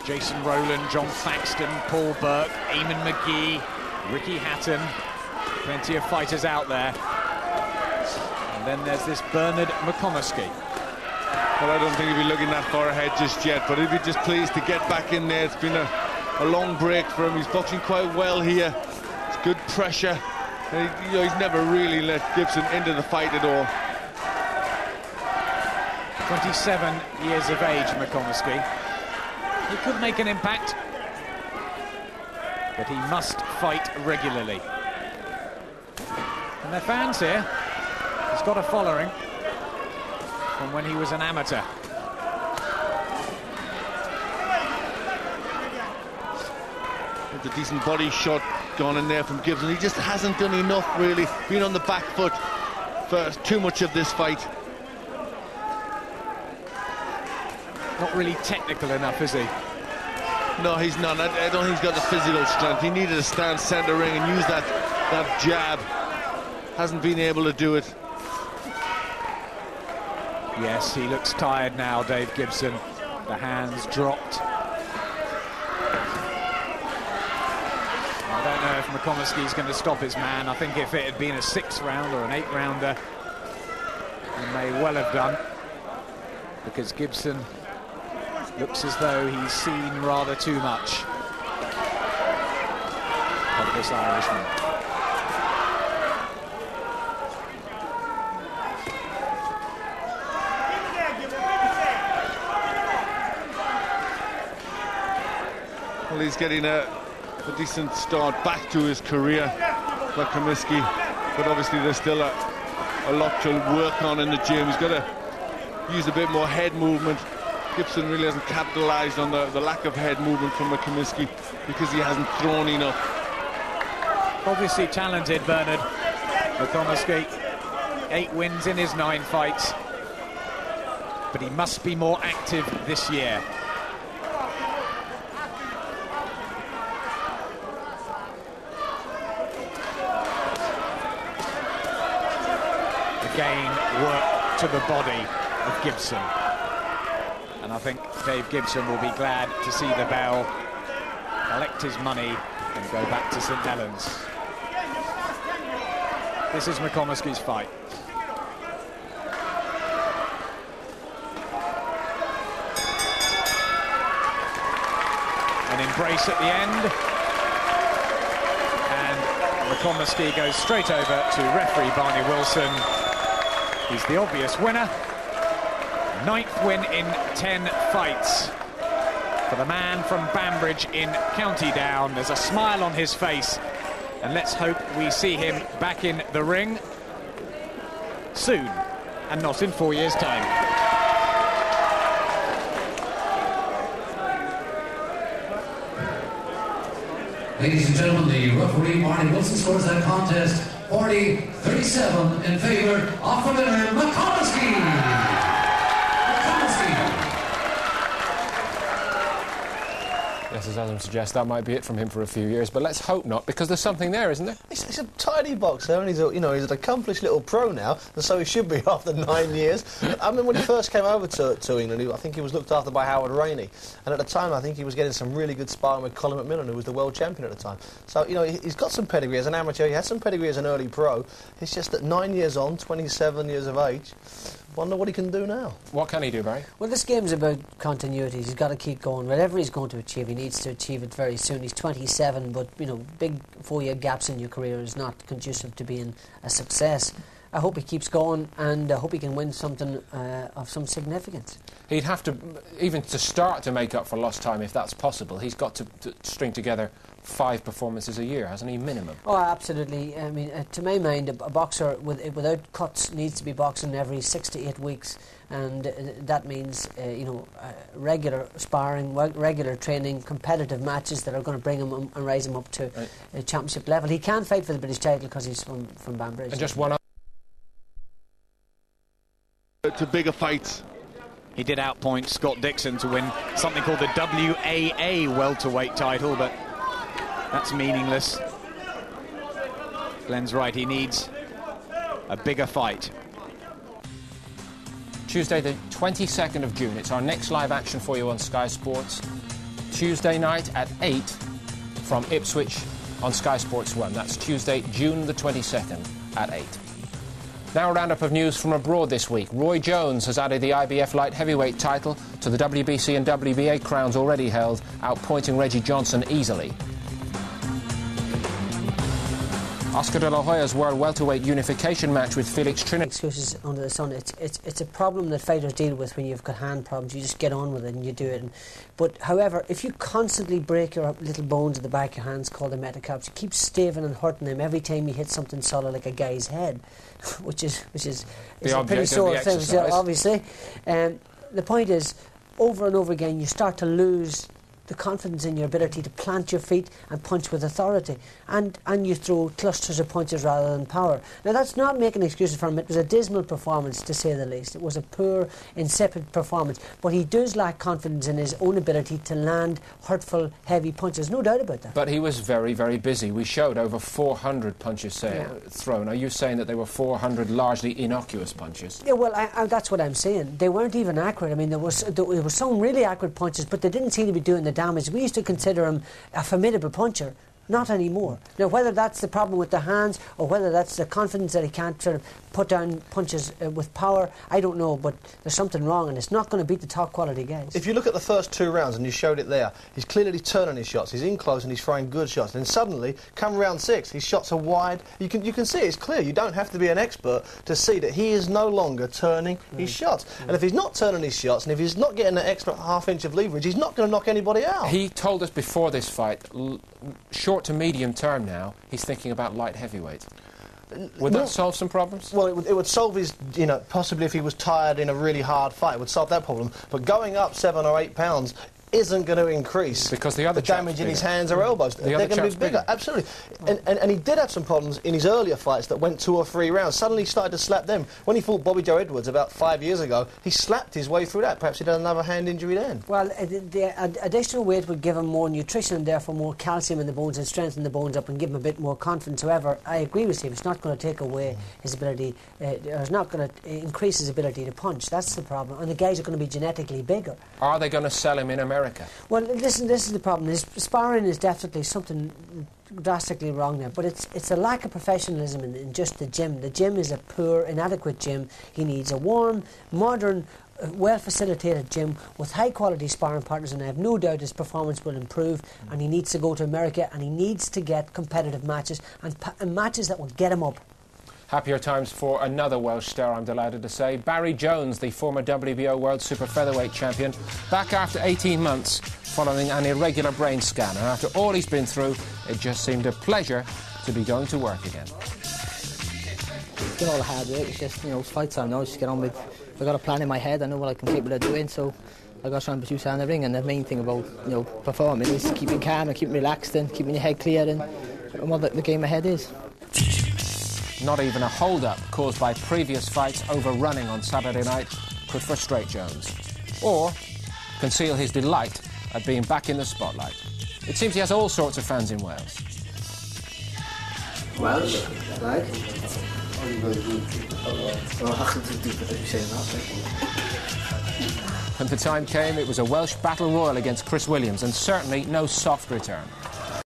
Jason Rowland, John Thaxton, Paul Burke, Eamon McGee, Ricky Hatton. Plenty of fighters out there. And then there's this Bernard McComiskey. Well, I don't think he'll be looking that far ahead just yet, but he'll be just pleased to get back in there. It's been a long break for him. He's boxing quite well here. It's good pressure. And he's never really let Gibson into the fight at all. 27 years of age, McComiskey. He could make an impact, but he must fight regularly. And their fans here, he's got a following from when he was an amateur. With a decent body shot gone in there from Gibson. He just hasn't done enough, really. Been on the back foot for too much of this fight. Not really technical enough, is he? No, he's not. I don't think he's got the physical strength. He needed to stand centre ring and use that jab. Hasn't been able to do it. Yes, he looks tired now, Dave Gibson. The hands dropped. I don't know if McComiskey's going to stop his man. I think if it had been a 6-round or an 8-rounder, he may well have done, because Gibson looks as though he's seen rather too much of this Irishman. Well, he's getting a decent start back to his career, McComiskey, but obviously there's still a lot to work on in the gym. He's got to use a bit more head movement. Gibson really hasn't capitalised on the lack of head movement from McComiskey because he hasn't thrown enough. Obviously talented, Bernard McComiskey. 8 wins in his 9 fights. But he must be more active this year. Again, work to the body of Gibson. And I think Dave Gibson will be glad to see the bell, collect his money and go back to St Helens. This is McComiskey's fight. An embrace at the end. And McComiskey goes straight over to referee Barney Wilson. He's the obvious winner. 9th win in 10 fights for the man from Banbridge in County Down. There's a smile on his face, and let's hope we see him back in the ring soon, and not in 4 years' time. Ladies and gentlemen, the referee Barney Wilson scores that contest 40-37 in favour of the winner, McComiskey. Yes, as Adam suggests, that might be it from him for a few years, but let's hope not, because there's something there, isn't there? It's a tiny boxer, and he's an accomplished little pro now, and so he should be after 9 years. I mean, when he first came over to England, I think he was looked after by Howard Rainey, and at the time I think he was getting some really good sparring with Colin McMillan, who was the world champion at the time. So, he's got some pedigree as an amateur, he had some pedigree as an early pro. It's just that 9 years on, 27 years of age, wonder what he can do now. What can he do, Barry? Well, this game's about continuity. He's got to keep going. Whatever he's going to achieve, he needs to achieve it very soon. He's 27, but, big 4-year gaps in your career is not conducive to being a success. I hope he keeps going, and I hope he can win something of some significance. He'd have to, even to start to make up for lost time, if that's possible, he's got to string together 5 performances a year, hasn't he, minimum? Oh, absolutely. I mean, to my mind, a boxer without cuts needs to be boxing every 6 to 8 weeks, and that means, regular sparring, regular training, competitive matches that are going to bring him and rise him up to championship level. He can fight for the British title because he's from Banbridge. And just one other. To bigger fights. He did outpoint Scott Dixon to win something called the WAA welterweight title, but that's meaningless. Glenn's right, he needs a bigger fight. Tuesday the 22nd of June, it's our next live action for you on Sky Sports. Tuesday night at 8 from Ipswich on Sky Sports 1. That's Tuesday, June the 22nd at 8. Now a roundup of news from abroad this week. Roy Jones has added the IBF light heavyweight title to the WBC and WBA crowns already held, outpointing Reggie Johnson easily. Oscar De La Hoya's world welterweight unification match with Felix Trinidad. Excuses under the sun. It's a problem that fighters deal with when you've got hand problems. You just get on with it and you do it. But however, if you constantly break your little bones at the back of your hands called the metacarps, you keep staving and hurting them every time you hit something solid like a guy's head, which is a pretty sore thing, obviously. The point is, over and over again, you start to lose the confidence in your ability to plant your feet and punch with authority, and you throw clusters of punches rather than power. Now that's not making excuses for him. It was a dismal performance, to say the least. It was a poor, insipid performance, but he does lack confidence in his own ability to land hurtful, heavy punches, no doubt about that. But he was very, very busy. We showed over 400 punches thrown. Are you saying that there were 400 largely innocuous punches? Yeah, well, that's what I'm saying. They weren't even accurate. I mean, there were some really accurate punches, but they didn't seem to be doing the damage. We used to consider him a formidable puncher. Not anymore. Now, whether that's the problem with the hands or whether that's the confidence that he can't sort of put down punches with power, I don't know, but there's something wrong, and it's not going to beat the top quality guys. If you look at the first 2 rounds, and you showed it there, he's clearly turning his shots. He's in close and he's throwing good shots. And then suddenly, come round 6, his shots are wide. You can see it's clear. You don't have to be an expert to see that he is no longer turning his shots. And if he's not turning his shots, and if he's not getting that extra half-inch of leverage, he's not going to knock anybody out. He told us before this fight, short to medium term now, he's thinking about light heavyweight. Would that solve some problems? Well, it would solve his, possibly if he was tired in a really hard fight, it would solve that problem. But going up 7 or 8 pounds isn't going to increase because the damage in his hands or elbows. They're going to be bigger. Absolutely. And he did have some problems in his earlier fights that went 2 or 3 rounds. Suddenly he started to slap them. When he fought Bobby Joe Edwards about 5 years ago, he slapped his way through that. Perhaps he had another hand injury then. Well, the additional weight would give him more nutrition and therefore more calcium in the bones and strengthen the bones up and give him a bit more confidence. However, I agree with Steve, it's not going to take away his ability, it's not going to increase his ability to punch. That's the problem. And the guys are going to be genetically bigger. Are they going to sell him in America? Well, this is the problem. His sparring is definitely something drastically wrong there, but it's a lack of professionalism in just the gym. The gym is a poor, inadequate gym. He needs a warm, modern, well-facilitated gym with high-quality sparring partners, and I have no doubt his performance will improve, and he needs to go to America, and he needs to get competitive matches, and matches that will get him up. Happier times for another Welsh star, I'm delighted to say. Barry Jones, the former WBO World Super Featherweight Champion, back after 18 months following an irregular brain scan. And after all he's been through, it just seemed a pleasure to be going to work again. It's been all the hard work. It's just, it's fight time now. Just get on with. I've got a plan in my head. I know what I can capable of doing, so I've got to try and produce out in the ring. And the main thing about, performing is keeping calm and keeping relaxed and keeping your head clear and what the game ahead is. Not even a hold-up caused by previous fights overrunning on Saturday night could frustrate Jones, or conceal his delight at being back in the spotlight. It seems he has all sorts of fans in Wales. Welsh, like? Well, I have to do what you're saying that. When the time came, it was a Welsh battle royal against Chris Williams, and certainly no soft return.